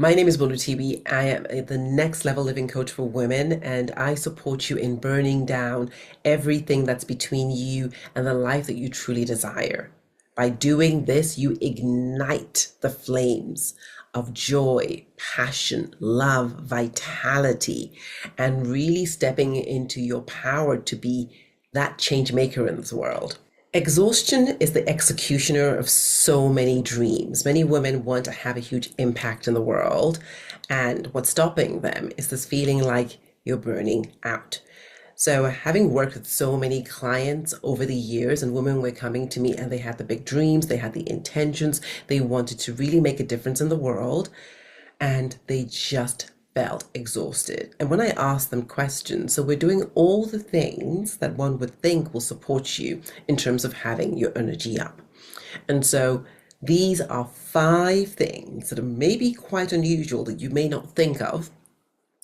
My name is Bolu TB. I am the next level living coach for women, and I support you in burning down everything that's between you and the life that you truly desire. By doing this, you ignite the flames of joy, passion, love, vitality, and really stepping into your power to be that change maker in this world. Exhaustion is the executioner of so many dreams. Many women want to have a huge impact in the world, and what's stopping them is this feeling like you're burning out. So, having worked with so many clients over the years, and women were coming to me and they had the big dreams, they had the intentions, they wanted to really make a difference in the world, and they just felt exhausted. And when I asked them questions, so we're doing all the things that one would think will support you in terms of having your energy up. And so these are five things that are maybe quite unusual that you may not think of.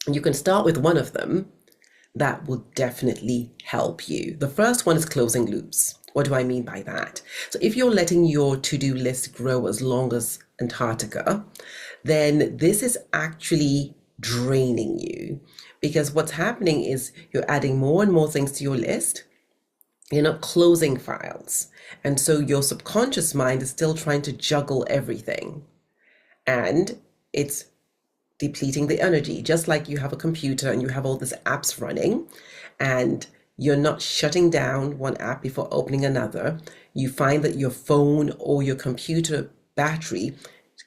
And you can start with one of them that will definitely help you. The first one is closing loops. What do I mean by that? So if you're letting your to-do list grow as long as Antarctica, then this is actually draining you, because what's happening is you're adding more and more things to your list. You're not closing files. And so your subconscious mind is still trying to juggle everything. And it's depleting the energy, just like you have a computer and you have all these apps running and you're not shutting down one app before opening another. You find that your phone or your computer battery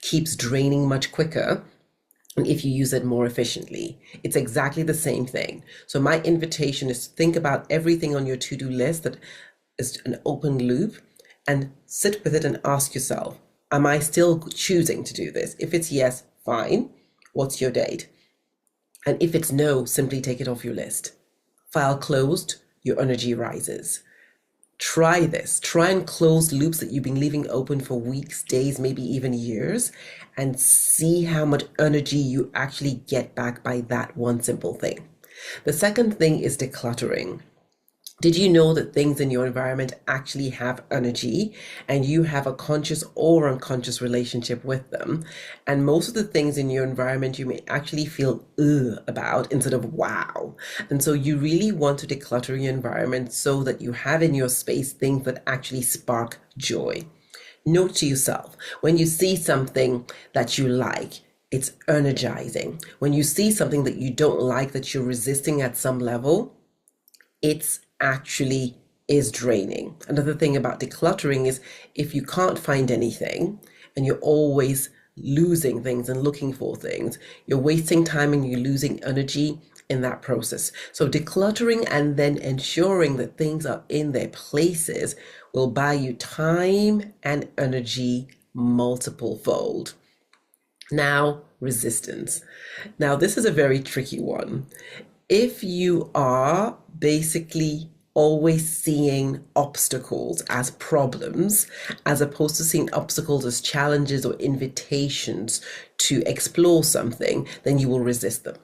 keeps draining much quicker if you use it more efficiently. It's exactly the same thing. So my invitation is to think about everything on your to-do list that is an open loop and sit with it and ask yourself, am I still choosing to do this? If it's yes, fine. What's your date? And if it's no, simply take it off your list. File closed, your energy rises. Try this. Try and close loops that you've been leaving open for weeks, days, maybe even years, and see how much energy you actually get back by that one simple thing. The second thing is decluttering. Did you know that things in your environment actually have energy and you have a conscious or unconscious relationship with them? And most of the things in your environment you may actually feel ugh about instead of wow. And so you really want to declutter your environment so that you have in your space things that actually spark joy. Note to yourself, when you see something that you like, it's energizing. When you see something that you don't like, that you're resisting at some level, it's actually is draining. Another thing about decluttering is if you can't find anything and you're always losing things and looking for things, you're wasting time and you're losing energy in that process. So decluttering and then ensuring that things are in their places will buy you time and energy multiple fold. Now, resistance. Now, this is a very tricky one. If you are basically always seeing obstacles as problems, as opposed to seeing obstacles as challenges or invitations to explore something, then you will resist them.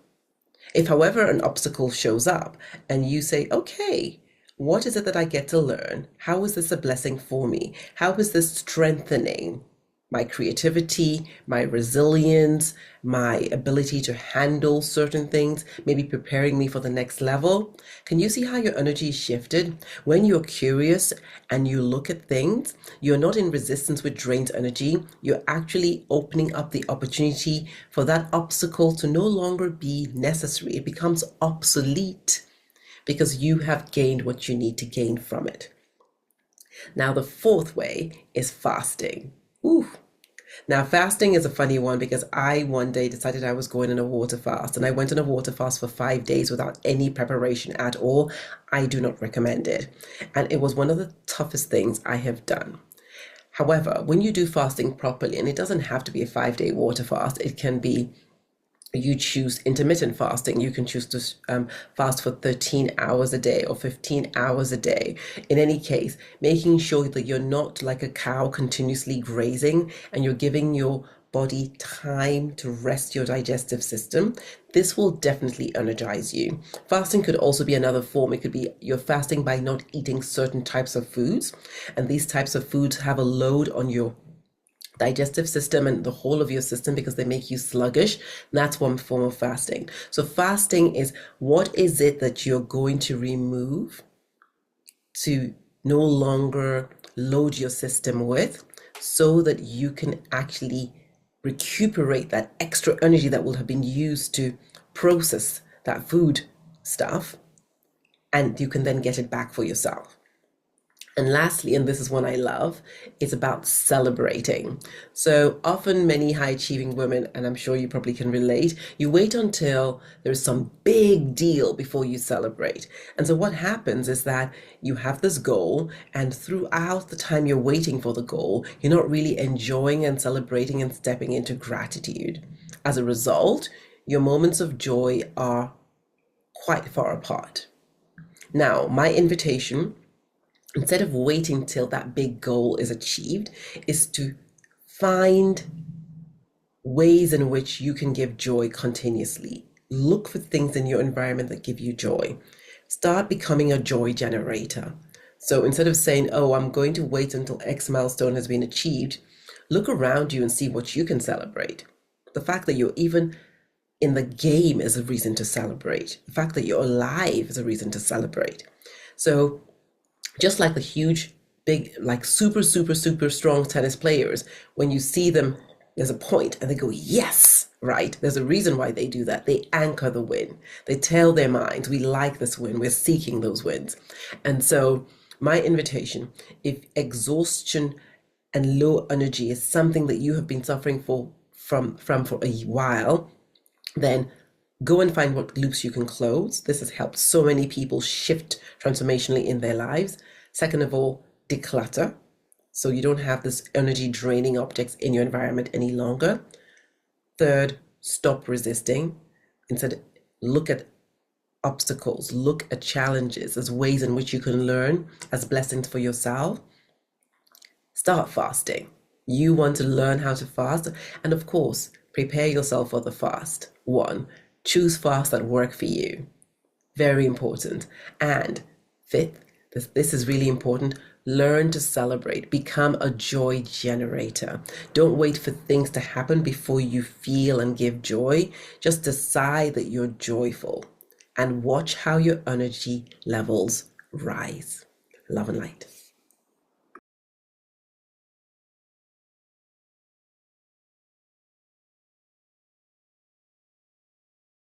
If, however, an obstacle shows up and you say, okay, what is it that I get to learn? How is this a blessing for me? How is this strengthening my creativity, my resilience, my ability to handle certain things, maybe preparing me for the next level? Can you see how your energy is shifted? When you're curious and you look at things, you're not in resistance with drained energy. You're actually opening up the opportunity for that obstacle to no longer be necessary. It becomes obsolete because you have gained what you need to gain from it. Now, the fourth way is fasting. Ooh. Now, fasting is a funny one because I one day decided I was going on a water fast, and I went on a water fast for 5 days without any preparation at all. I do not recommend it. And it was one of the toughest things I have done. However, when you do fasting properly, and it doesn't have to be a 5 day water fast, it can be you choose intermittent fasting. You can choose to fast for 13 hours a day or 15 hours a day. In any case, making sure that you're not like a cow continuously grazing and you're giving your body time to rest your digestive system. This will definitely energize you. Fasting could also be another form. It could be you're fasting by not eating certain types of foods, and these types of foods have a load on your digestive system and the whole of your system because they make you sluggish. That's one form of fasting. So fasting is, what is it that you're going to remove to no longer load your system with, so that you can actually recuperate that extra energy that will have been used to process that food stuff, and you can then get it back for yourself. And lastly, and this is one I love, it's about celebrating. So often, many high achieving women, and I'm sure you probably can relate, you wait until there's some big deal before you celebrate. And so, what happens is that you have this goal, and throughout the time you're waiting for the goal, you're not really enjoying and celebrating and stepping into gratitude. As a result, your moments of joy are quite far apart. Now, my invitation, instead of waiting till that big goal is achieved, is to find ways in which you can give joy continuously. Look for things in your environment that give you joy. Start becoming a joy generator. So instead of saying, oh, I'm going to wait until X milestone has been achieved, look around you and see what you can celebrate. The fact that you're even in the game is a reason to celebrate. The fact that you're alive is a reason to celebrate. So just like the huge, big, like super, super, super strong tennis players, when you see them, there's a point and they go, yes, right? There's a reason why they do that. They anchor the win. They tell their minds, we like this win. We're seeking those wins. And so my invitation, if exhaustion and low energy is something that you have been suffering from for a while, then go and find what loops you can close. This has helped so many people shift transformationally in their lives. Second of all, declutter, so you don't have this energy draining objects in your environment any longer. Third, stop resisting. Instead, look at obstacles, look at challenges as ways in which you can learn as blessings for yourself. Start fasting. You want to learn how to fast, and of course, prepare yourself for the fast. One, choose fasts that work for you. Very important. And fifth, this is really important, learn to celebrate. Become a joy generator. Don't wait for things to happen before you feel and give joy. Just decide that you're joyful and watch how your energy levels rise. Love and light.